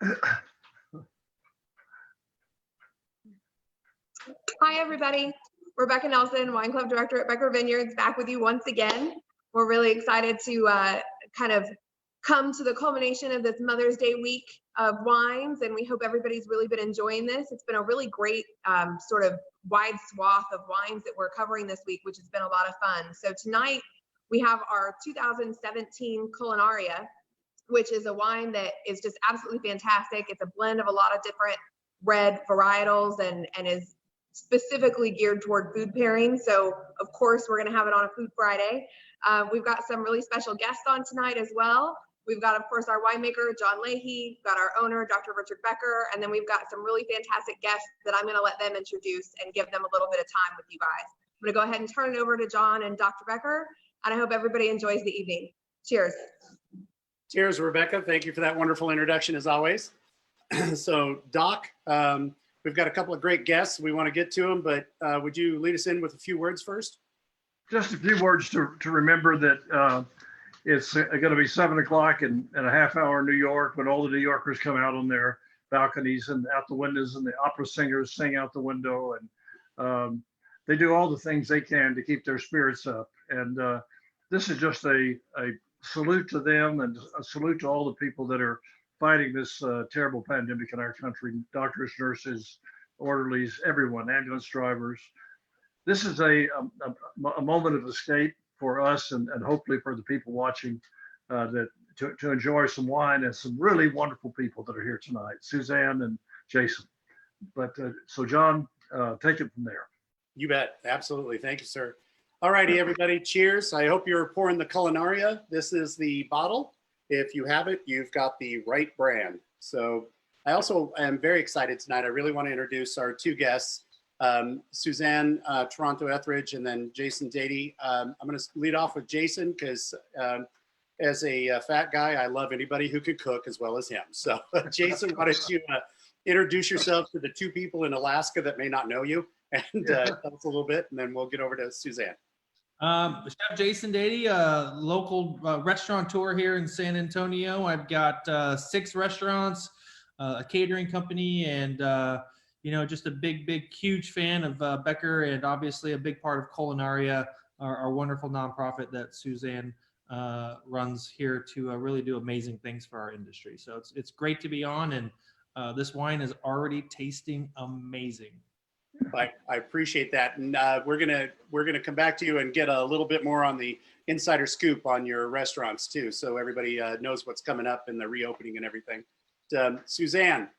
Hi, everybody. Rebecca Nelson, Wine Club Director at Becker Vineyards, back with you once again. We're really excited to kind of come to the culmination of this Mother's Day week of wines, and we hope everybody's really been enjoying this. It's been a really great sort of wide swath of wines that we're covering this week, which has been a lot of fun. So tonight we have our 2017 Culinaria, which is a wine that is just absolutely fantastic. It's a blend of a lot of different red varietals and is specifically geared toward food pairing. So of course we're going to have it on a Food Friday. We've got some really special guests on tonight as well. We've got, of course, our winemaker, Jon Leahy, we've got our owner, Dr. Richard Becker, and then we've got some really fantastic guests that I'm going to let them introduce and give them a little bit of time with you guys. I'm going to go ahead and turn it over to Jon and Dr. Becker, and I hope everybody enjoys the evening. Cheers. Cheers, Rebecca. Thank you for that wonderful introduction, as always. So, Doc, we've got a couple of great guests. We want to get to them, but would you lead us in with a few words first? Just a few words to remember that it's going to be 7 o'clock in a half hour in New York when all the New Yorkers come out on their balconies and out the windows, and the opera singers sing out the window, and they do all the things they can to keep their spirits up. And this is just a salute to them and a salute to all the people that are fighting this terrible pandemic in our country: doctors, nurses, orderlies, everyone, ambulance drivers. This is a moment of escape for us and hopefully for the people watching, that to enjoy some wine and some really wonderful people that are here tonight, Suzanne and Jason. But so Jon, take it from there. You bet. Absolutely. Thank you, sir. All righty, everybody. Cheers. I hope you're pouring the Culinaria. This is the bottle. If you have it, you've got the right brand. So I also am very excited tonight. I really want to introduce our two guests, Suzanne, Taranto-Etheredge, and then Jason Dady. I'm going to lead off with Jason because as a fat guy, I love anybody who can cook as well as him. So Jason, why don't you introduce yourself to the two people in Alaska that may not know you, and tell us a little bit, and then we'll get over to Suzanne. Chef Jason Dady, a local restaurateur here in San Antonio. I've got 6 restaurants, a catering company, and you know, just a big, huge fan of Becker, and obviously a big part of Culinaria, our wonderful nonprofit that Suzanne runs here to really do amazing things for our industry. So it's great to be on, and this wine is already tasting amazing. I appreciate that, and we're gonna come back to you and get a little bit more on the insider scoop on your restaurants too, so everybody knows what's coming up in the reopening and everything. Suzanne,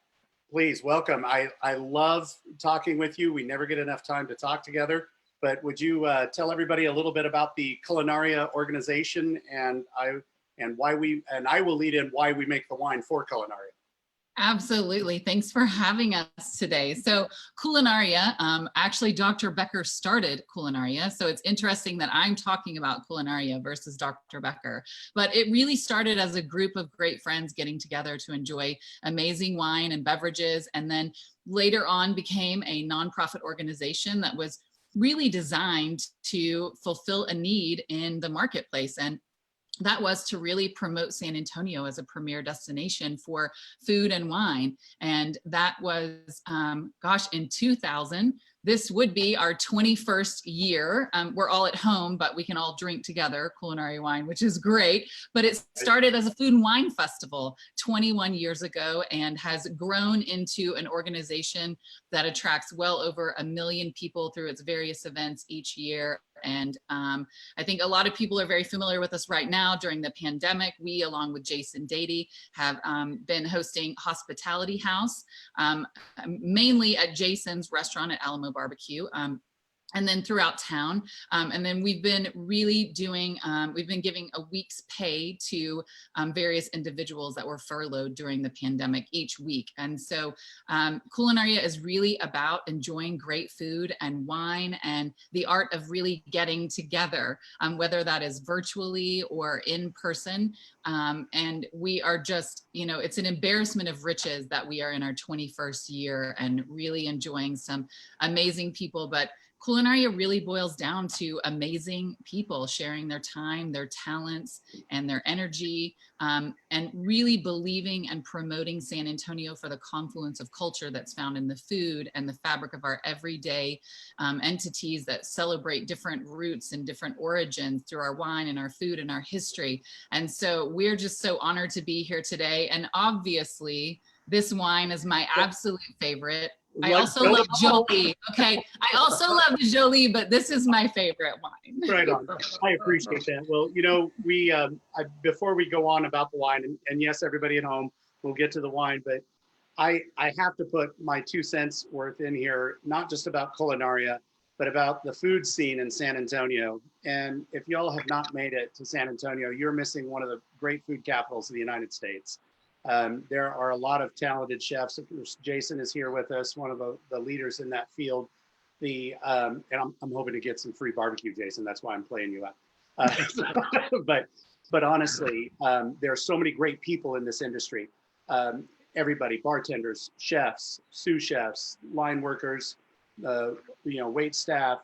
please welcome. I love talking with you. We never get enough time to talk together, but would you tell everybody a little bit about the Culinaria organization and I will lead in why we make the wine for Culinaria. Absolutely. Thanks for having us today. So Culinaria, actually Dr. Becker started Culinaria. So it's interesting that I'm talking about Culinaria versus Dr. Becker, but it really started as a group of great friends getting together to enjoy amazing wine and beverages. And then later on became a nonprofit organization that was really designed to fulfill a need in the marketplace. And that was to really promote San Antonio as a premier destination for food and wine. And that was, in 2000. This would be our 21st year. We're all at home, but we can all drink together culinary wine, which is great. But it started as a food and wine festival 21 years ago and has grown into an organization that attracts well over 1 million people through its various events each year. And I think a lot of people are very familiar with us right now. During the pandemic, we, along with Jason Dady, have been hosting Hospitality House, mainly at Jason's restaurant at Alamo Barbecue. And then throughout town. And then we've been really doing, we've been giving a week's pay to various individuals that were furloughed during the pandemic each week. And so Culinaria is really about enjoying great food and wine and the art of really getting together, whether that is virtually or in person. And we are just, you know, it's an embarrassment of riches that we are in our 21st year and really enjoying some amazing people. But Culinaria really boils down to amazing people sharing their time, their talents, and their energy, and really believing and promoting San Antonio for the confluence of culture that's found in the food and the fabric of our everyday entities that celebrate different roots and different origins through our wine and our food and our history. And so we're just so honored to be here today. And obviously, this wine is my absolute favorite. I also love Jolie. Okay, I also love Jolie, but this is my favorite wine. Right on. I appreciate that. Well, you know, before we go on about the wine, and yes, everybody at home, we'll get to the wine, but I have to put my 2 cents worth in here, not just about Culinaria, but about the food scene in San Antonio. And if y'all have not made it to San Antonio, you're missing one of the great food capitals of the United States. There are a lot of talented chefs. Jason is here with us, one of the leaders in that field. And I'm hoping to get some free barbecue, Jason. That's why I'm playing you up. But honestly, there are so many great people in this industry. Everybody, bartenders, chefs, sous chefs, line workers, wait staff,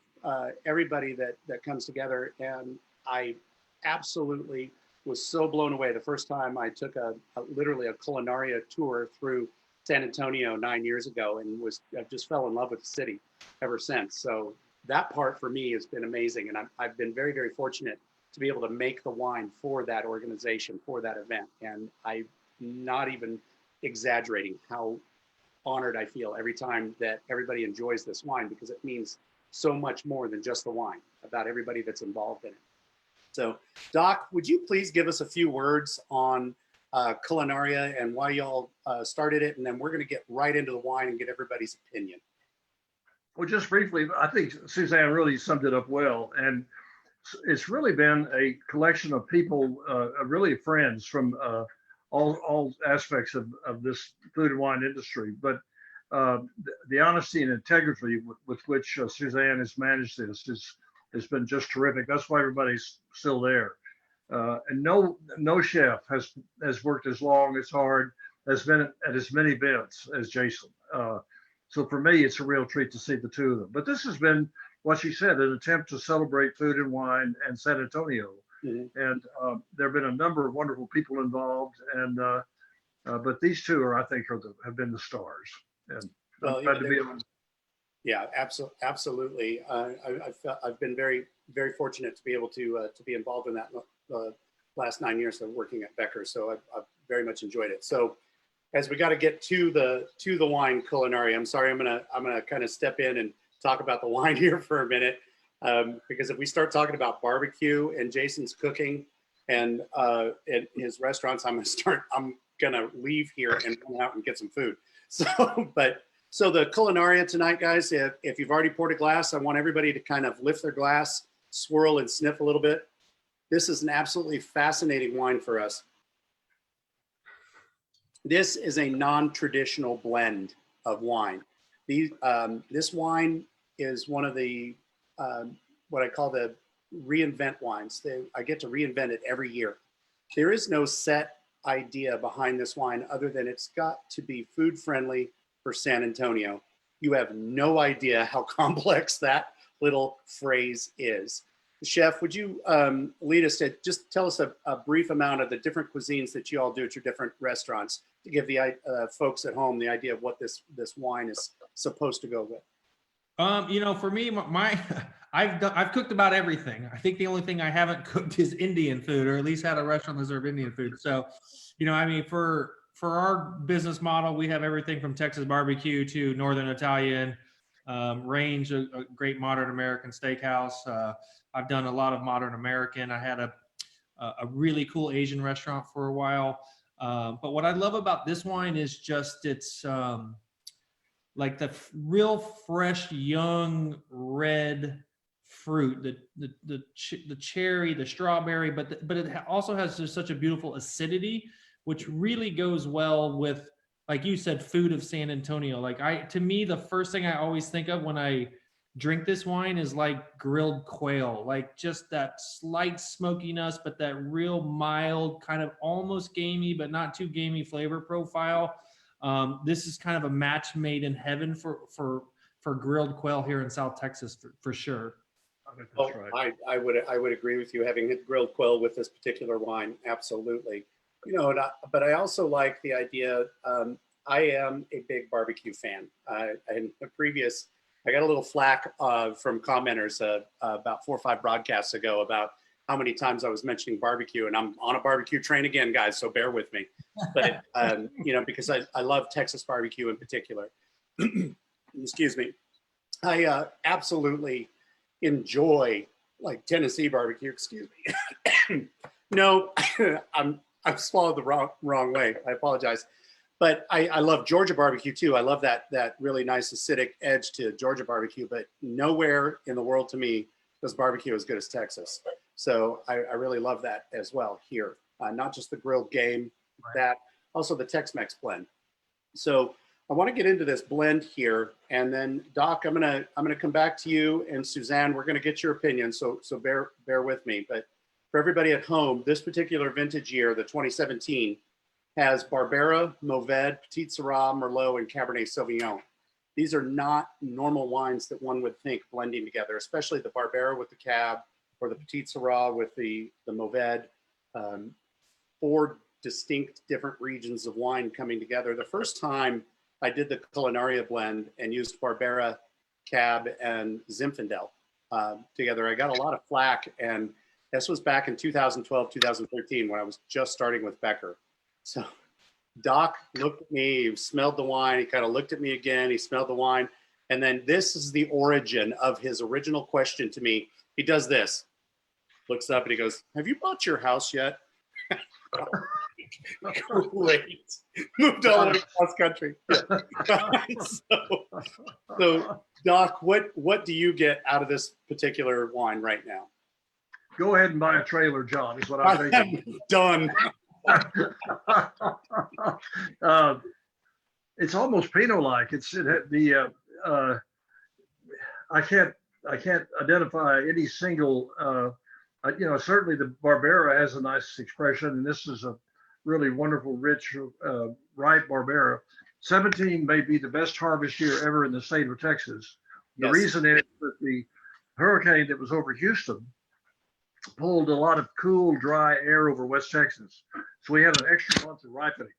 everybody that comes together. And I absolutely was so blown away the first time I took literally a Culinaria tour through San Antonio 9 years ago, and I just fell in love with the city ever since. So that part for me has been amazing, and I've been very, very fortunate to be able to make the wine for that organization, for that event. And I'm not even exaggerating how honored I feel every time that everybody enjoys this wine, because it means so much more than just the wine, about everybody that's involved in it. So, Doc, would you please give us a few words on Culinaria and why y'all started it, and then we're going to get right into the wine and get everybody's opinion. Well, just briefly, I think Suzanne really summed it up well, and it's really been a collection of people, really friends from all aspects of this food and wine industry. But the honesty and integrity with which Suzanne has managed this has been just terrific. That's why everybody's still there. And no chef has worked as long, as hard, has been at as many events as Jason. So for me, it's a real treat to see the two of them. But this has been, what she said, an attempt to celebrate food and wine and San Antonio. Mm-hmm. And there have been a number of wonderful people involved, and but these two I think have been the stars. And I'm glad to be able. Yeah, absolutely. I've been very, very fortunate to be able to be involved in that last 9 years of working at Becker. So I've very much enjoyed it. So as we got to get to the wine, Culinaria, I'm sorry, I'm gonna kind of step in and talk about the wine here for a minute, because if we start talking about barbecue and Jason's cooking and his restaurants, I'm gonna leave here and go out and get some food. So the Culinaria tonight, guys, if you've already poured a glass, I want everybody to kind of lift their glass, swirl and sniff a little bit. This is an absolutely fascinating wine for us. This is a non-traditional blend of wine. This wine is one of the, what I call the reinvent wines. I get to reinvent it every year. There is no set idea behind this wine other than it's got to be food friendly for San Antonio. You have no idea how complex that little phrase is. Chef, would you lead us to just tell us a brief amount of the different cuisines that you all do at your different restaurants to give the folks at home the idea of what this wine is supposed to go with? For me, I've cooked about everything. I think the only thing I haven't cooked is Indian food, or at least had a restaurant that served Indian food. So, for our business model, we have everything from Texas barbecue to Northern Italian, range, a great modern American steakhouse. I've done a lot of modern American. I had a really cool Asian restaurant for a while. But what I love about this wine is just it's like the real fresh, young, red fruit, the cherry, the strawberry, but it also has just such a beautiful acidity, which really goes well with, like you said, food of San Antonio. To me, the first thing I always think of when I drink this wine is like grilled quail, like just that slight smokiness, but that real mild, kind of almost gamey, but not too gamey flavor profile. This is kind of a match made in heaven for for grilled quail here in South Texas for sure. I think Oh, that's right. I would agree with you, having hit grilled quail with this particular wine. Absolutely. You know, but I also like the idea. I am a big barbecue fan. In the previous, I got a little flack from commenters about 4 or 5 broadcasts ago about how many times I was mentioning barbecue, and I'm on a barbecue train again, guys. So bear with me. But you know, because I love Texas barbecue in particular. Excuse me. I absolutely enjoy like Tennessee barbecue. Excuse me. No, I've swallowed the wrong way. I apologize. But I love Georgia barbecue too. I love that really nice acidic edge to Georgia barbecue. But nowhere in the world to me does barbecue as good as Texas. So I really love that as well here. Not just the grilled game, that also the Tex-Mex blend. So I want to get into this blend here, and then Doc, I'm gonna come back to you, and Suzanne, we're gonna get your opinion. So bear with me. But for everybody at home, this particular vintage year, the 2017, has Barbera, Mourvedre, Petit Syrah, Merlot, and Cabernet Sauvignon. These are not normal wines that one would think blending together, especially the Barbera with the Cab or the Petit Syrah with the Mourvedre. 4 distinct different regions of wine coming together. The first time I did the Culinaria blend and used Barbera, Cab, and Zinfandel together, I got a lot of flack, and this was back in 2012, 2013 when I was just starting with Becker. So Doc looked at me, he smelled the wine, he kind of looked at me again, he smelled the wine, and then this is the origin of his original question to me. He does this, looks up and he goes, "Have you bought your house yet?" Great. Moved all the way across country. So Doc, what do you get out of this particular wine right now? Go ahead and buy a trailer, John, is what I'm thinking. Done. It's almost Pinot-like. I can't identify any single. You know, certainly the Barbera has a nice expression, and this is a really wonderful, rich, ripe Barbera. 17 may be the best harvest year ever in the state of Texas. The reason is that the hurricane that was over Houston pulled a lot of cool, dry air over West Texas. So we had an extra month of ripening.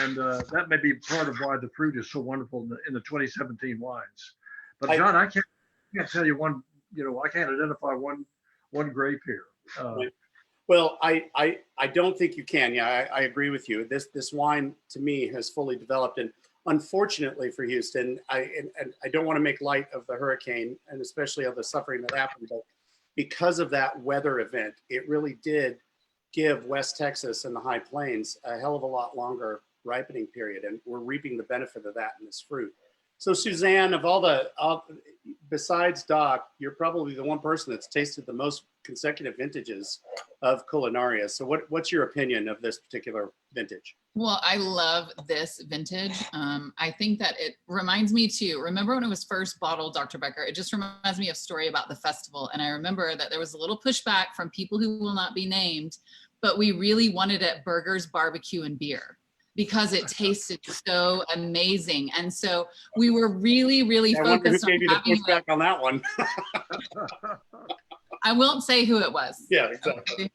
And that may be part of why the fruit is so wonderful in the 2017 wines. But John, I can't tell you one, you know, I can't identify one grape here. Well, I don't think you can. Yeah, I agree with you. This wine to me has fully developed, and unfortunately for Houston, I don't want to make light of the hurricane and especially of the suffering that happened, but because of that weather event, it really did give West Texas and the High Plains a hell of a lot longer ripening period, and we're reaping the benefit of that in this fruit. So Suzanne, besides Doc, you're probably the one person that's tasted the most consecutive vintages of Culinaria. So what's your opinion of this particular vintage? Well, I love this vintage. I think that it reminds me too, remember when it was first bottled, Dr. Becker, it just reminds me of a story about the festival. And I remember that there was a little pushback from people who will not be named, but we really wanted it at Burgers, Barbecue, and Beer, because it tasted so amazing. And so we were really, really focused on having pushback on that one. I won't say who it was. Yeah, exactly.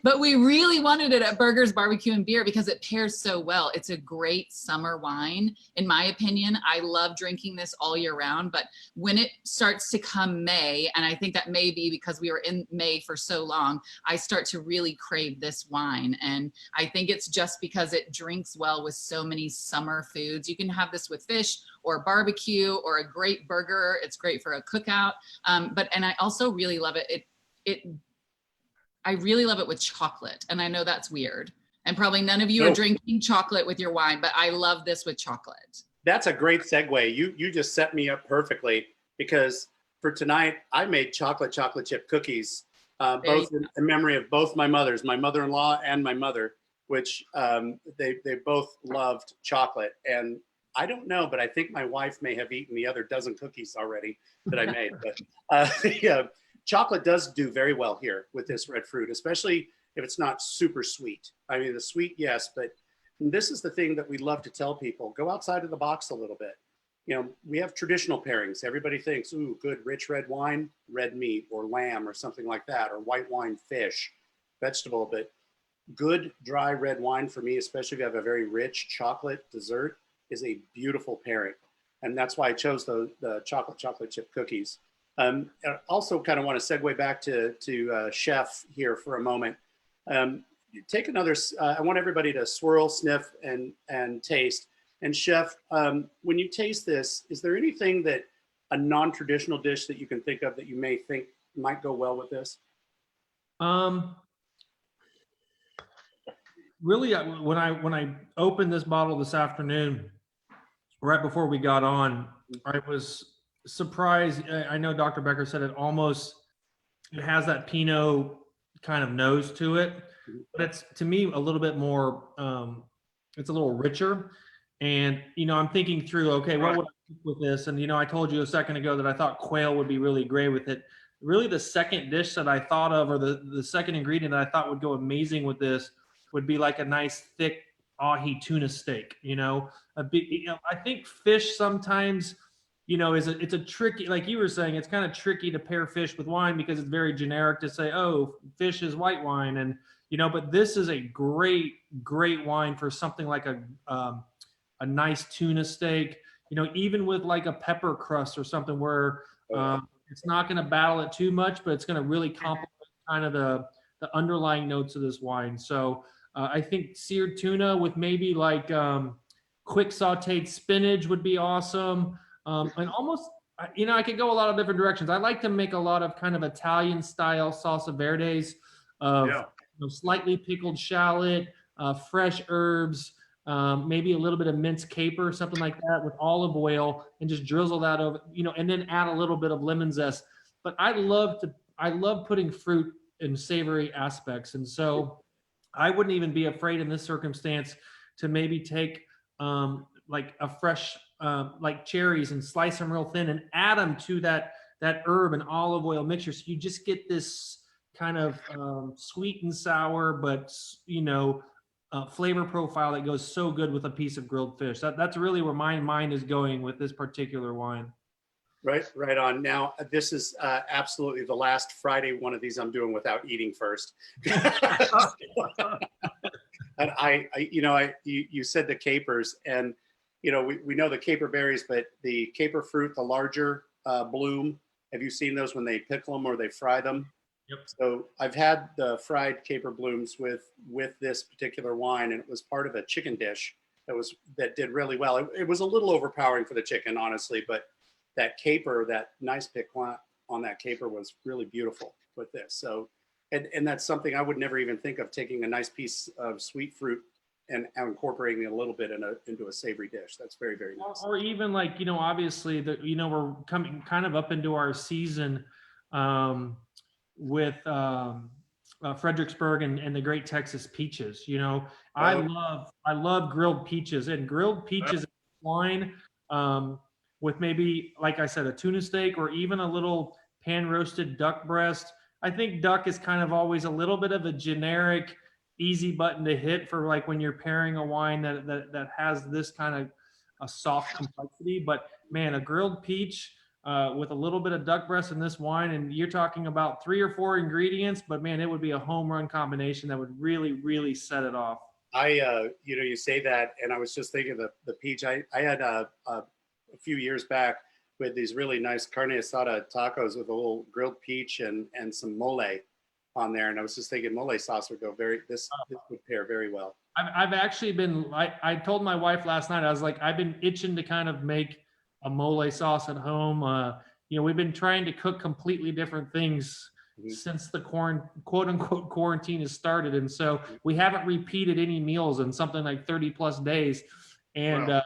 But we really wanted it at Burgers, Barbecue, and Beer because it pairs so well. It's a great summer wine. In my opinion, I love drinking this all year round. But when it starts to come May, and I think that may be because we were in May for so long, I start to really crave this wine. And I think it's just because it drinks well with so many summer foods. You can have this with fish or barbecue or a great burger. It's great for a cookout. And I also really love it. I really love it with chocolate. And I know that's weird. And probably none of you are drinking chocolate with your wine, but I love this with chocolate. That's a great segue. You just set me up perfectly, because for tonight, I made chocolate chip cookies, both in memory of both my mothers, my mother-in-law and my mother, which they both loved chocolate. And I don't know, but I think my wife may have eaten the other dozen cookies already that I made. But yeah. Chocolate does do very well here with this red fruit, especially if it's not super sweet. I mean, the sweet, yes, but this is the thing that we love to tell people. Go outside of the box a little bit. we have traditional pairings. Everybody thinks, ooh, good rich red wine, red meat, or lamb, or something like that, or white wine, fish, vegetable. But good dry red wine for me, especially if you have a very rich chocolate dessert, is a beautiful pairing. And that's why I chose the chocolate chip cookies. I also kind of want to segue back to chef here for a moment. Take another, I want everybody to swirl, sniff, and taste. And chef, when you taste this, is there anything that a non-traditional dish that you can think of that you may think might go well with this? Really, when I opened this bottle this afternoon, right before we got on, I was surprised. I know Dr. Becker said it has that Pinot kind of nose to it, but it's, to me, a little bit more, it's a little richer. And, I'm thinking through, okay, what would I do with this? And, I told you a second ago that I thought quail would be really great with it. Really, the second dish that I thought of, or the second ingredient that I thought would go amazing with this, would be like a nice thick Ahi Tuna Steak. I think fish sometimes, it's a tricky, like you were saying, it's kind of tricky to pair fish with wine because it's very generic to say, oh, fish is white wine. And, but this is a great wine for something like a nice tuna steak, even with like a pepper crust or something where it's not going to battle it too much, but it's going to really complement kind of the underlying notes of this wine. So I think seared tuna with maybe like quick sauteed spinach would be awesome. And almost, I could go a lot of different directions. I like to make a lot of kind of Italian style salsa verdes of slightly pickled shallot, fresh herbs, maybe a little bit of minced caper, something like that with olive oil, and just drizzle that over, and then add a little bit of lemon zest. But I love putting fruit in savory aspects. And so I wouldn't even be afraid in this circumstance to maybe take like a fresh, like cherries, and slice them real thin and add them to that herb and olive oil mixture. So you just get this kind of sweet and sour, but, flavor profile that goes so good with a piece of grilled fish. That's really where my mind is going with this particular wine. Right on. Now, this is absolutely the last Friday one of these I'm doing without eating first. And you said the capers, and we know the caper berries, but the caper fruit, the larger bloom. Have you seen those when they pickle them or they fry them? Yep. So I've had the fried caper blooms with this particular wine, and it was part of a chicken dish that did really well. It was a little overpowering for the chicken, honestly, but that caper, that nice piquant on that caper was really beautiful with this. So, and that's something I would never even think of, taking a nice piece of sweet fruit and incorporating it a little bit into a savory dish. That's very, very nice. Or even like, obviously we're coming kind of up into our season with Fredericksburg and the great Texas peaches. I love grilled peaches, and grilled peaches wine with maybe, like I said, a tuna steak or even a little pan roasted duck breast. I think duck is kind of always a little bit of a generic, easy button to hit for like when you're pairing a wine that has this kind of a soft complexity. But man, a grilled peach with a little bit of duck breast in this wine, and you're talking about 3 or 4 ingredients, but man, it would be a home run combination that would really, really set it off. You say that, and I was just thinking the peach. I had a few years back with these really nice carne asada tacos with a little grilled peach and some mole on there, and I was just thinking mole sauce would go this would pair very well. I've actually been, I told my wife last night, I was like, I've been itching to kind of make a mole sauce at home. We've been trying to cook completely different things since the quote unquote quarantine has started. And so we haven't repeated any meals in something like 30 plus days. And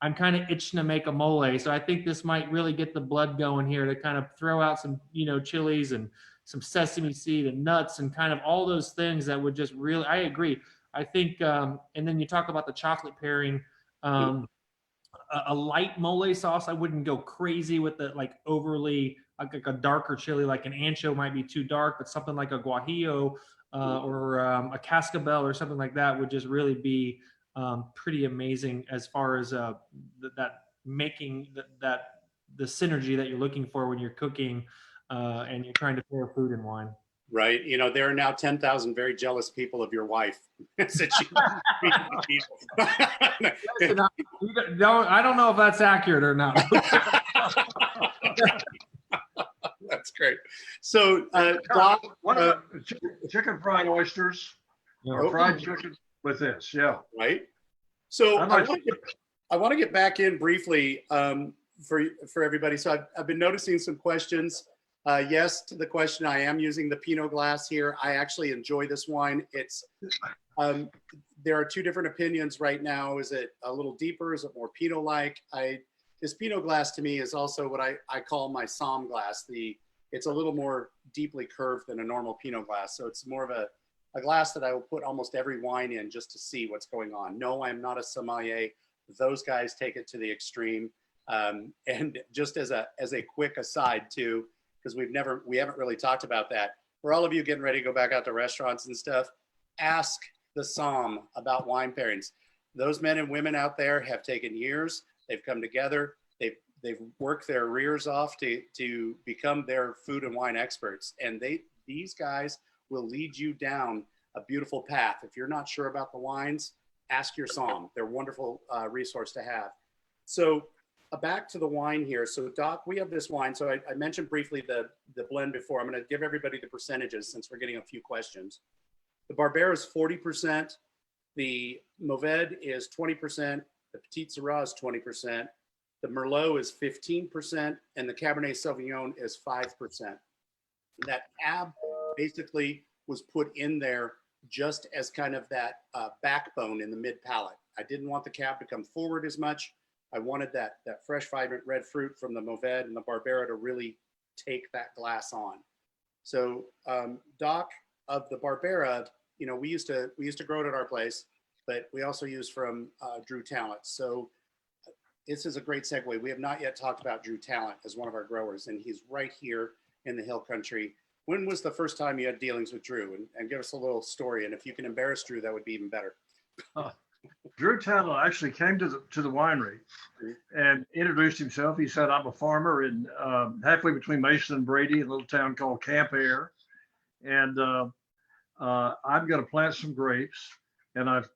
I'm kind of itching to make a mole. So I think this might really get the blood going here to kind of throw out some, chilies and some sesame seed and nuts and kind of all those things that would just really, I agree. I think, and then you talk about the chocolate pairing, a light mole sauce. I wouldn't go crazy with the like overly like a darker chili, like an ancho might be too dark, but something like a guajillo or a cascabel or something like that would just really be pretty amazing as far as that making the synergy that you're looking for when you're cooking and you're trying to pair food and wine. Right. You know, there are now 10,000 very jealous people of your wife. Listen, I don't know if that's accurate or not. That's great. So, Doc, what about chicken fried oysters or Oh. fried chicken with this? Yeah. right. So I'd like I want to get back in briefly for everybody. So I've been noticing some questions. Yes, to the question, I am using the Pinot glass here. I actually enjoy this wine. It's there are two different opinions right now. Is it a little deeper? Is it more Pinot-like? This Pinot glass to me is also what I call my Somm glass. It's a little more deeply curved than a normal Pinot glass. So it's more of a glass that I will put almost every wine in just to see what's going on. No, I'm not a sommelier. Those guys take it to the extreme. And just as a quick aside too, because we haven't really talked about that. For all of you getting ready to go back out to restaurants and stuff, ask the Somm about wine pairings. Those men and women out there have taken years. They've come together. They've worked their rears off to become their food and wine experts. And these guys will lead you down a beautiful path. If you're not sure about the wines, ask your Somm. They're a wonderful resource to have. So back to the wine here. So Doc, we have this wine. So I mentioned briefly the blend before. I'm going to give everybody the percentages since we're getting a few questions. The Barbera is 40%. The Mourvèdre is 20%. The Petit Syrah is 20%. The Merlot is 15%. And the Cabernet Sauvignon is 5%. That cab basically was put in there just as kind of that backbone in the mid palate. I didn't want the cab to come forward as much. I wanted that fresh, vibrant red fruit from the Mourvèdre and the Barbera to really take that glass on. So, Doc, of the Barbera, you know, we used to grow it at our place, but we also use from Drew Talent. So this is a great segue. We have not yet talked about Drew Talent as one of our growers, and he's right here in the Hill Country. When was the first time you had dealings with Drew? And give us a little story. And if you can embarrass Drew, that would be even better. Drew Talent actually came to the winery and introduced himself. He said, "I'm a farmer in halfway between Mason and Brady, a little town called Camp Air, and I'm going to plant some grapes. And I've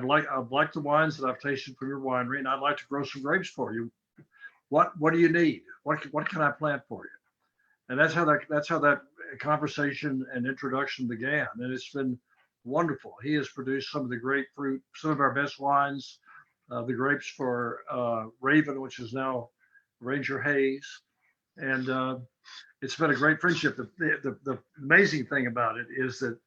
liked the wines that I've tasted from your winery, and I'd like to grow some grapes for you. What do you need? What can I plant for you?" And that's how that conversation and introduction began. And it's been wonderful. He has produced some of the grapefruit, some of our best wines, the grapes for Raven, which is now Ranger Hayes. And it's been a great friendship. The amazing thing about it is that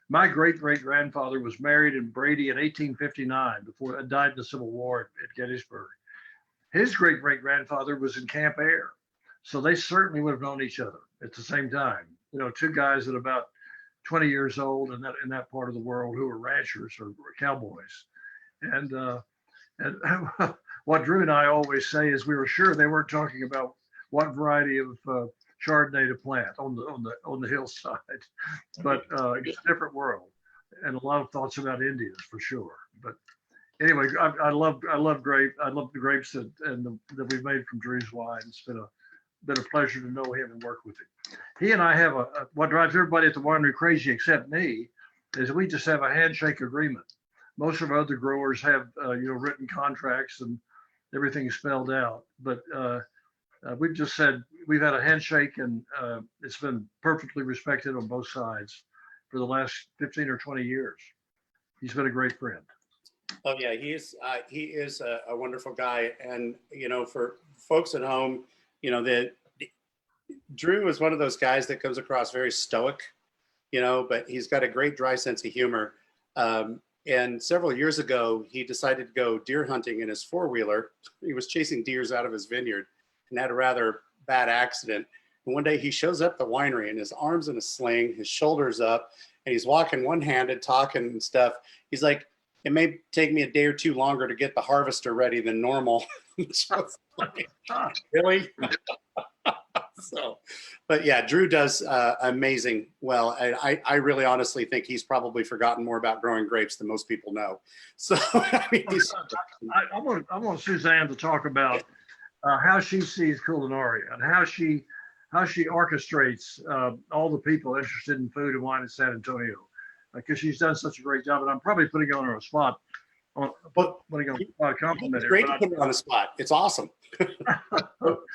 my great-great-grandfather was married in Brady in 1859 before he died in the Civil War at Gettysburg. His great-great-grandfather was in Camp Air. So they certainly would have known each other at the same time. You know, two guys at about 20 years old in that part of the world who were ranchers or cowboys. And what Drew and I always say is we were sure they weren't talking about what variety of Chardonnay to plant on the hillside, but it's a different world and a lot of thoughts about Indians for sure. But anyway, I love grape. I love the grapes that we've made from Drew's wine. It's been a pleasure to know him and work with him. He and I have what drives everybody at the winery crazy except me is we just have a handshake agreement. Most of our other growers have written contracts and everything spelled out, but we've just said we've had a handshake and it's been perfectly respected on both sides for the last 15 or 20 years. He's been a great friend. Oh yeah, he is a wonderful guy. And you know, for folks at home, you know, that Drew is one of those guys that comes across very stoic, you know, but he's got a great dry sense of humor. And several years ago, he decided to go deer hunting in his four-wheeler. He was chasing deers out of his vineyard and had a rather bad accident. And one day he shows up at the winery and his arm's in a sling, his shoulders up, and he's walking one-handed, talking and stuff. He's like, "It may take me a day or two longer to get the harvester ready than normal." Like, really? So, but yeah, Drew does amazing well. I really honestly think he's probably forgotten more about growing grapes than most people know. So I mean, I want Suzanne to talk about how she sees Culinaria and how she orchestrates all the people interested in food and wine in San Antonio, because she's done such a great job. And I'm probably putting her on a spot, putting her on a spot compliment It's here. great to put her on the spot. It's awesome.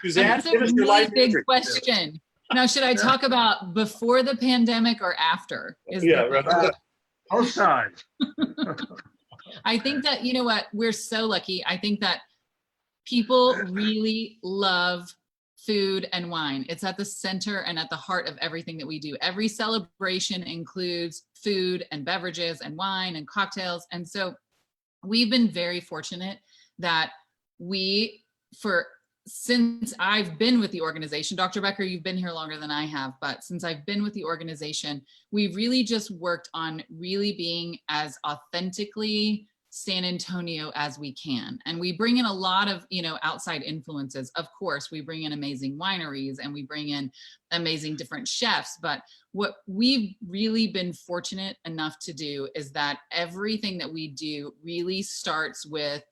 Suzanne, That's a give us your really life big history. question. Now, should I talk about before the pandemic or after? Right. Both sides. I think that, you know what, we're so lucky. I think that people really love food and wine. It's at the center and at the heart of everything that we do. Every celebration includes food and beverages and wine and cocktails. And so we've been very fortunate that since I've been with the organization, Dr. Becker, you've been here longer than I have, but since I've been with the organization, we've really just worked on really being as authentically San Antonio as we can. And we bring in a lot of, outside influences. Of course, we bring in amazing wineries and we bring in amazing different chefs. But what we've really been fortunate enough to do is that everything that we do really starts with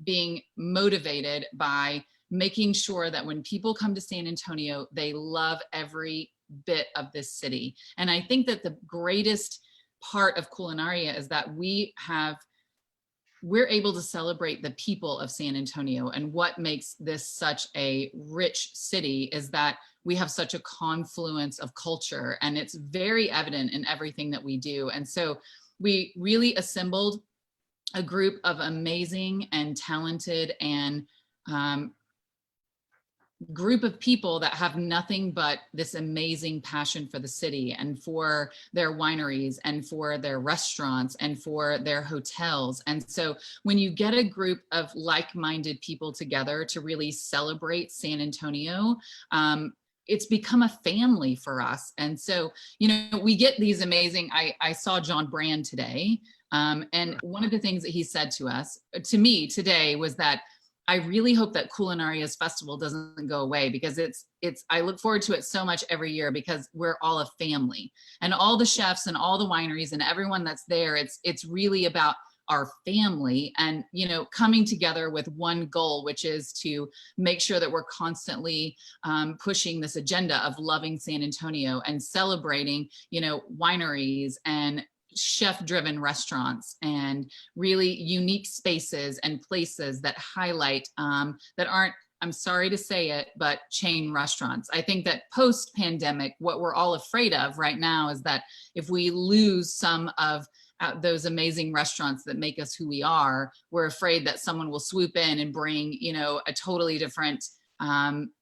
being motivated by making sure that when people come to San Antonio, they love every bit of this city. And I think that the greatest part of Culinaria is that we're able to celebrate the people of San Antonio. And what makes this such a rich city is that we have such a confluence of culture, and it's very evident in everything that we do. And so we really assembled a group of amazing and talented and group of people that have nothing but this amazing passion for the city and for their wineries and for their restaurants and for their hotels. And so when you get a group of like-minded people together to really celebrate San Antonio, it's become a family for us. And so, we get these amazing, I saw John Brand today. And one of the things that he said to me today was that I really hope that Culinaria's festival doesn't go away, because I look forward to it so much every year, because we're all a family, and all the chefs and all the wineries and everyone that's there, it's really about our family and, coming together with one goal, which is to make sure that we're constantly pushing this agenda of loving San Antonio and celebrating, wineries and chef-driven restaurants and really unique spaces and places that highlight that aren't, I'm sorry to say it, but chain restaurants. I think that post-pandemic, what we're all afraid of right now is that if we lose some of those amazing restaurants that make us who we are, we're afraid that someone will swoop in and bring, a totally different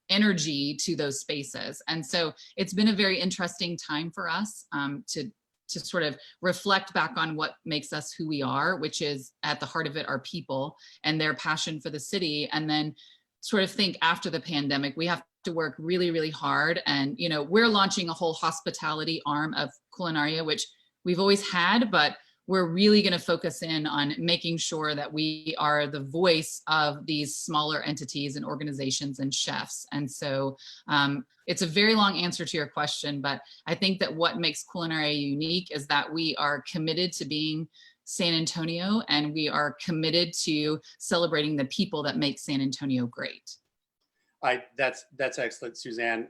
energy to those spaces. And so it's been a very interesting time for us to sort of reflect back on what makes us who we are, which is at the heart of it, our people and their passion for the city. And then sort of think after the pandemic, we have to work really, really hard. And, we're launching a whole hospitality arm of Culinaria, which we've always had, but we're really going to focus in on making sure that we are the voice of these smaller entities and organizations and chefs. And so it's a very long answer to your question, but I think that what makes Culinaria unique is that we are committed to being San Antonio, and we are committed to celebrating the people that make San Antonio great. That's excellent, Suzanne.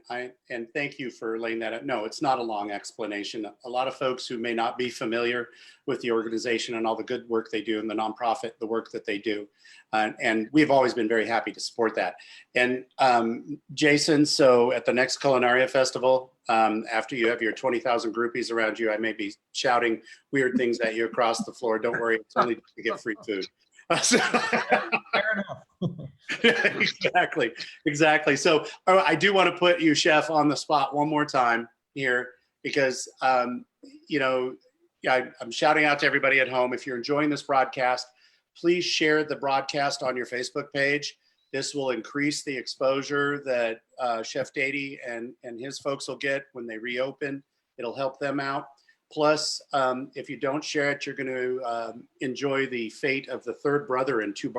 And thank you for laying that out. No, it's not a long explanation. A lot of folks who may not be familiar with the organization and all the good work they do and the nonprofit, the work that they do. And we've always been very happy to support that. And Jason, so at the next Culinaria Festival, after you have your 20,000 groupies around you, I may be shouting weird things at you across the floor. Don't worry, it's only to get free food. Fair enough. Exactly. So I do want to put you, Chef, on the spot one more time here, because, I'm shouting out to everybody at home. If you're enjoying this broadcast, please share the broadcast on your Facebook page. This will increase the exposure that Chef Dady and his folks will get when they reopen. It'll help them out. Plus, if you don't share it, you're going to enjoy the fate of the third brother in Two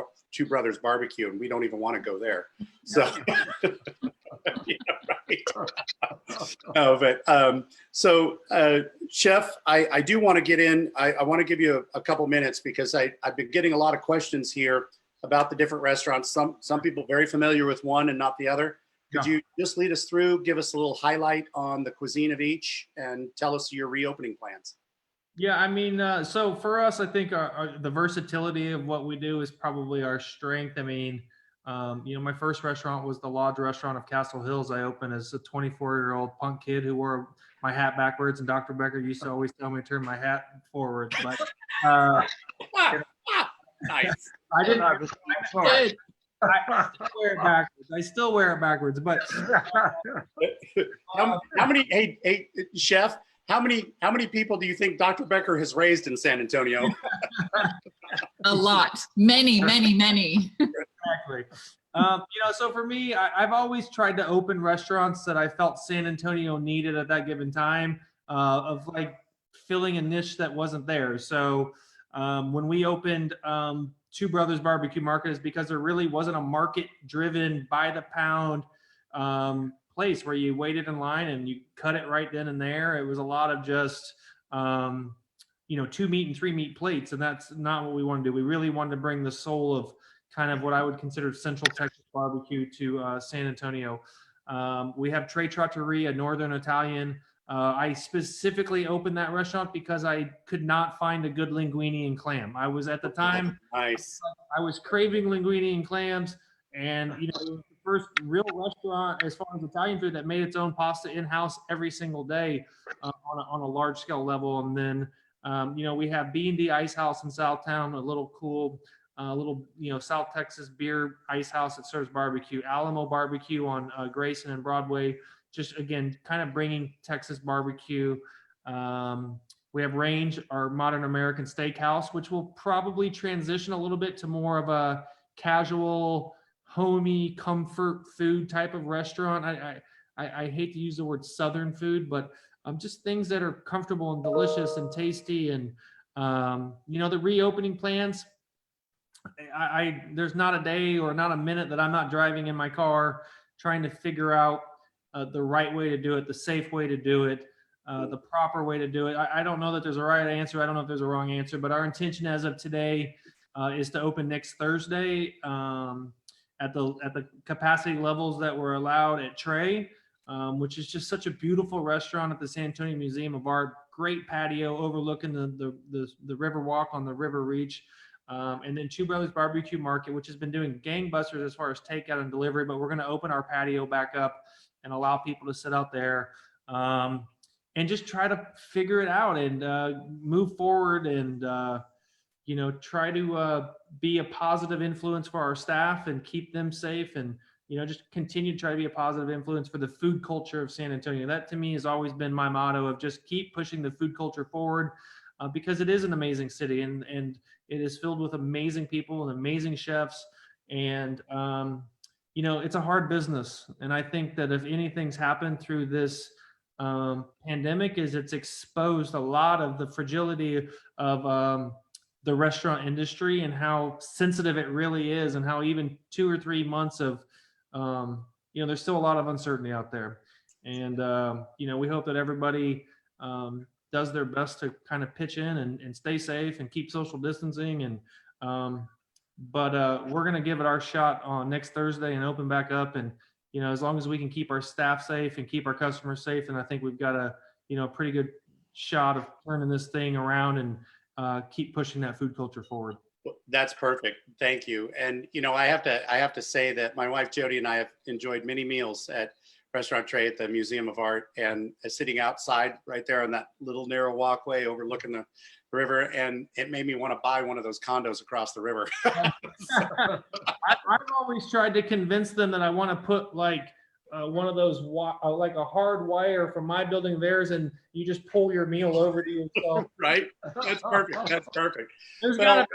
Brothers Barbecue, and we don't even want to go there. So, right. Chef, I do want to get in. I want to give you a couple minutes, because I've been getting a lot of questions here about the different restaurants. Some people very familiar with one and not the other. Could you just lead us through, give us a little highlight on the cuisine of each, and tell us your reopening plans? Yeah, I mean, so for us, I think the versatility of what we do is probably our strength. I mean, my first restaurant was the Lodge Restaurant of Castle Hills. I opened as a 24-year-old punk kid who wore my hat backwards, and Dr. Becker used to always tell me to turn my hat forward. But Nice. I didn't. I'm sorry. I still wear it backwards. I still wear it backwards. But how many? Hey, chef. How many people do you think Dr. Becker has raised in San Antonio? A lot, many. Exactly. So for me, I've always tried to open restaurants that I felt San Antonio needed at that given time, of like filling a niche that wasn't there. So when we opened Two Brothers Barbecue Market, is because there really wasn't a market-driven, by-the-pound place where you waited in line and you cut it right then and there. It was a lot of just 2 meat and 3 meat plates, and that's not what we want to do. We really wanted to bring the soul of kind of what I would consider Central Texas barbecue to San Antonio. We have Trey Trattoria, Northern Italian. I specifically opened that restaurant because I could not find a good linguine and clam. I was at the time, Nice. I was craving linguine and clams, and it was the first real restaurant as far as Italian food that made its own pasta in-house every single day on a large scale level. And then we have B&D Ice House in Southtown, a little cool, South Texas beer ice house that serves barbecue. Alamo Barbecue on Grayson and Broadway, just again, kind of bringing Texas barbecue. We have Range, our modern American steakhouse, which will probably transition a little bit to more of a casual, homey, comfort food type of restaurant. I hate to use the word Southern food, but just things that are comfortable and delicious and tasty. And the reopening plans, there's not a day or not a minute that I'm not driving in my car trying to figure out the right way to do it, the safe way to do it, the proper way to do it. I don't know that there's a right answer. I don't know if there's a wrong answer, but our intention as of today is to open next Thursday at the capacity levels that were allowed at Trey, which is just such a beautiful restaurant at the San Antonio Museum of Art. Great patio overlooking the river walk on the river reach. And then Two Brothers Barbecue Market, which has been doing gangbusters as far as takeout and delivery, but we're going to open our patio back up and allow people to sit out there and just try to figure it out and move forward and try to be a positive influence for our staff and keep them safe, and just continue to try to be a positive influence for the food culture of San Antonio. That to me has always been my motto, of just keep pushing the food culture forward, because it is an amazing city and it is filled with amazing people and amazing chefs. And it's a hard business. And I think that if anything's happened through this pandemic, is it's exposed a lot of the fragility of the restaurant industry and how sensitive it really is, and how even 2 or 3 months of there's still a lot of uncertainty out there. And we hope that everybody does their best to kind of pitch in and stay safe and keep social distancing. And but we're going to give it our shot on next Thursday and open back up. And as long as we can keep our staff safe and keep our customers safe, and I think we've got a pretty good shot of turning this thing around and keep pushing that food culture forward. That's perfect. Thank you. And I have to say that my wife Jody and I have enjoyed many meals at Restaurant Trey at the Museum of Art, and sitting outside right there on that little narrow walkway overlooking the river, and it made me want to buy one of those condos across the river. I've always tried to convince them that I want to put like one of those like a hard wire from my building theirs, and you just pull your meal over to yourself. Right? That's perfect. That's perfect. There's gotta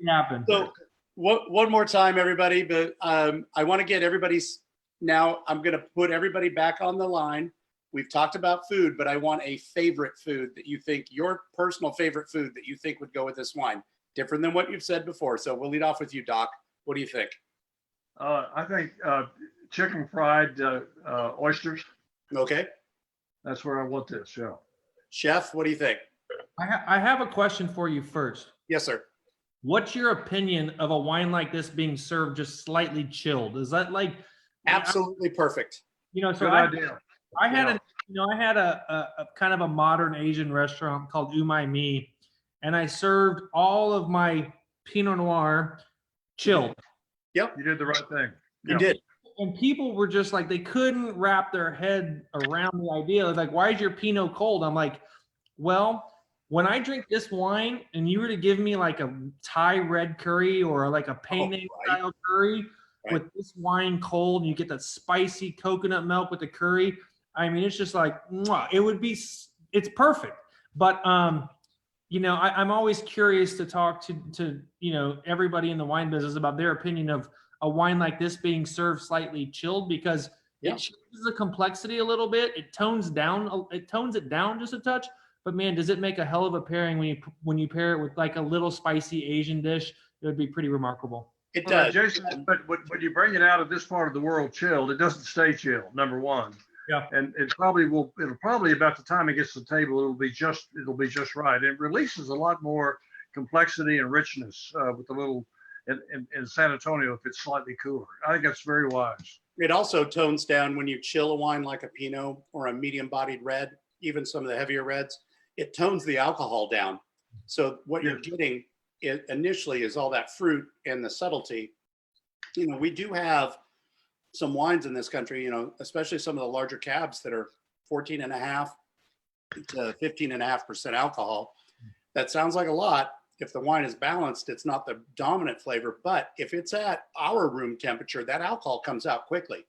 happen. So one more time, everybody, but I want to get everybody's. Now I'm going to put everybody back on the line. We've talked about food, but I want a favorite food that you think, your personal favorite food that you think would go with this wine, different than what you've said before. So we'll lead off with you, Doc. What do you think? I think chicken fried oysters. Okay. That's where I want this. Yeah. Chef, what do you think? I have a question for you first. Yes, sir. What's your opinion of a wine like this being served just slightly chilled? Is that like Absolutely perfect. you know? So Good idea. I had Yeah. I had a kind of a modern Asian restaurant called Umai Mi, and I served all of my Pinot Noir chilled. Yep, You did the right thing. you Yeah. did. And people were just like, they couldn't wrap their head around the idea. Like, why is your Pinot cold? I'm like, well, when I drink this wine and you were to give me like a Thai red curry or like a Penang style curry with this wine cold, and you get that spicy coconut milk with the curry, I mean, it's just like, mwah, it would be, it's perfect. But, you know, I'm always curious to talk to, you know, everybody in the wine business about their opinion of a wine like this being served slightly chilled, because it changes the complexity a little bit. It tones it down just a touch. But man, does it make a hell of a pairing when you pair it with like a little spicy Asian dish? It would be pretty remarkable. It Well, does. Jason, but when you bring it out of this part of the world chilled, it doesn't stay chilled, number one. Yeah. And it'll probably about the time it gets to the table, it'll be just right. It releases a lot more complexity and richness with a little in San Antonio if it's slightly cooler. I think that's very wise. It also tones down when you chill a wine like a Pinot or a medium-bodied red, even some of the heavier reds. It tones the alcohol down. So what you're getting initially is all that fruit and the subtlety. You know, we do have some wines in this country, you know, especially some of the larger cabs that are 14.5 to 15.5% alcohol. That sounds like a lot. If the wine is balanced, it's not the dominant flavor, but if it's at our room temperature, that alcohol comes out quickly.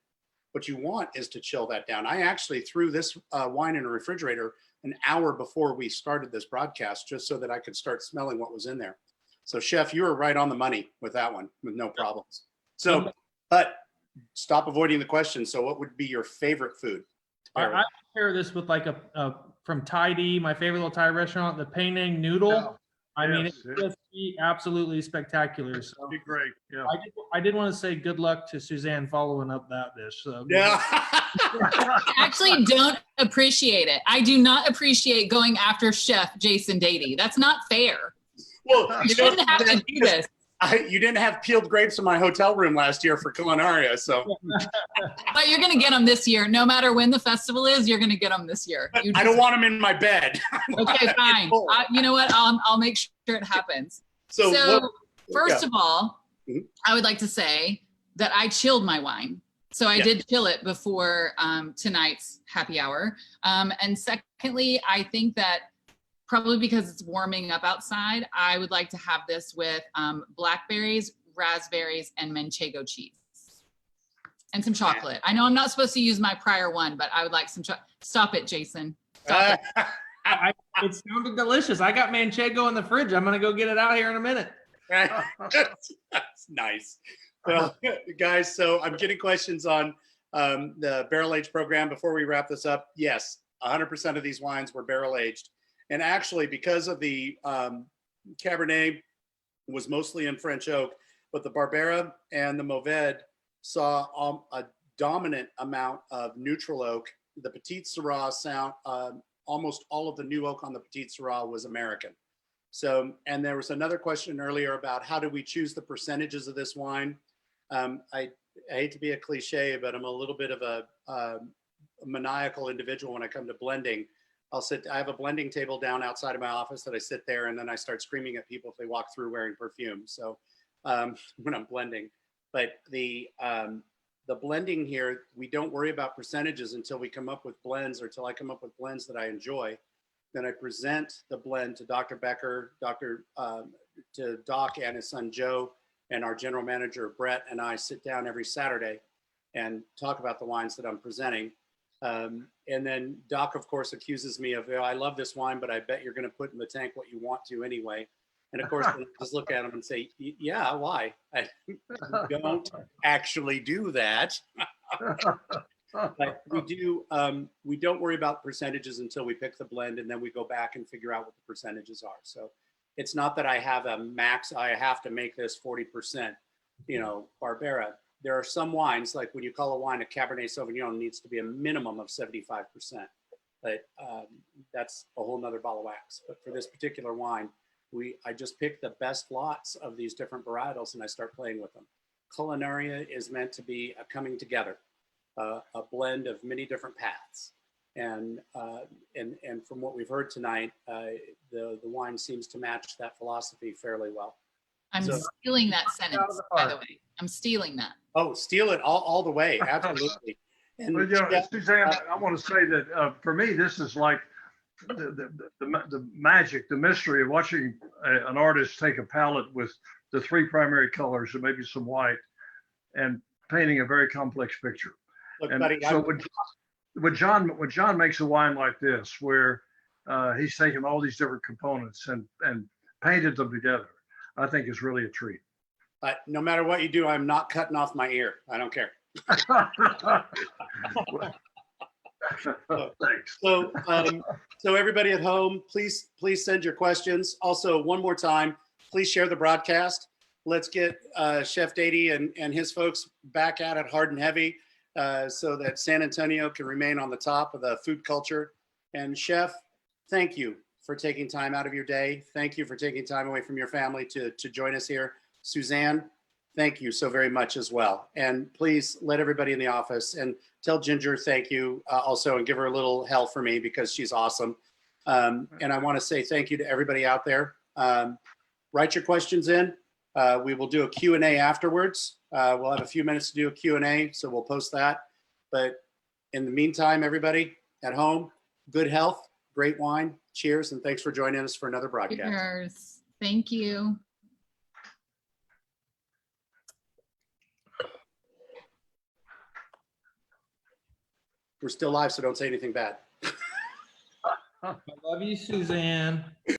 What you want is to chill that down. I actually threw this wine in a refrigerator an hour before we started this broadcast, just so that I could start smelling what was in there. So Chef, you were right on the money with that one with no problems. So, but stop avoiding the question. So what would be your favorite food? I pair this with like a from Dady, my favorite little Thai restaurant, the Penang noodle. Yeah. I mean, it's just be absolutely spectacular. So That'd be great. Yeah. I did want to say good luck to Suzanne following up that dish. So Yeah. I actually don't appreciate it. I do not appreciate going after Chef Jason Dady. That's not fair. Well, You shouldn't have to do this. You didn't have peeled grapes in my hotel room last year for Culinaria, so. But you're going to get them this year. No matter when the festival is, you're going to get them this year. I don't want them in my bed. Okay, fine. You know what? I'll make sure it happens. So first of all, I would like to say that I chilled my wine. So I did chill it before tonight's happy hour. And secondly, I think that probably because it's warming up outside, I would like to have this with blackberries, raspberries, and manchego cheese. And some chocolate. I know I'm not supposed to use my prior one, but I would like some chocolate. Stop it, Jason. Stop it. It sounded delicious. I got manchego in the fridge. I'm going to go get it out here in a minute. That's nice. Well, guys, so I'm getting questions on the barrel age program. Before we wrap this up, yes, 100% of these wines were barrel aged. And actually, because of the Cabernet was mostly in French oak, but the Barbera and the Mourvèdre saw a dominant amount of neutral oak. The Petite Syrah almost all of the new oak on the Petite Syrah was American. So, and there was another question earlier about how do we choose the percentages of this wine? I hate to be a cliche, but I'm a little bit of a maniacal individual when I come to blending. I have a blending table down outside of my office that I sit there, and then I start screaming at people if they walk through wearing perfume. So when I'm blending, but the blending here, we don't worry about percentages until we come up with blends, or till I come up with blends that I enjoy. Then I present the blend to Dr. Becker, to Doc and his son Joe, and our general manager Brett and I sit down every Saturday and talk about the wines that I'm presenting. And then Doc, of course, accuses me of, I love this wine, but I bet you're going to put in the tank what you want to anyway. And of course, I just look at him and say, yeah, why? I don't actually do that. But we don't worry about percentages until we pick the blend, and then we go back and figure out what the percentages are. So it's not that I have a max, I have to make this 40%, Barbera. There are some wines, like when you call a wine a Cabernet Sauvignon, needs to be a minimum of 75%. But that's a whole nother ball of wax. But for this particular wine, I just pick the best lots of these different varietals and I start playing with them. Culinaria is meant to be a coming together, a blend of many different paths. And from what we've heard tonight, the wine seems to match that philosophy fairly well. I'm So- stealing that sentence, by the way. I'm stealing that. Oh, steal it all the way. Absolutely. And But, you know, Jeff, Suzanne, I want to say that for me, this is like the magic, the mystery of watching an artist take a palette with the three primary colors and maybe some white and painting a very complex picture. look, And buddy, so when John makes a wine like this, where he's taken all these different components and painted them together, I think is really a treat. no matter what you do, I'm not cutting off my ear. I don't care. Thanks. So everybody at home, please send your questions. Also, one more time, please share the broadcast. Let's get Chef Dady and his folks back at it hard and heavy so that San Antonio can remain on the top of the food culture. And Chef, thank you for taking time out of your day. Thank you for taking time away from your family to join us here. Suzanne, thank you so very much as well. And please let everybody in the office and tell Ginger thank you also, and give her a little hell for me because she's awesome. And I want to say thank you to everybody out there. Write your questions in. We will do a Q&A afterwards. We'll have a few minutes to do a Q&A, so we'll post that. But in the meantime, everybody at home, good health, great wine. Cheers, and thanks for joining us for another broadcast. Cheers. Thank you. We're still live, so don't say anything bad. I love you, Suzanne.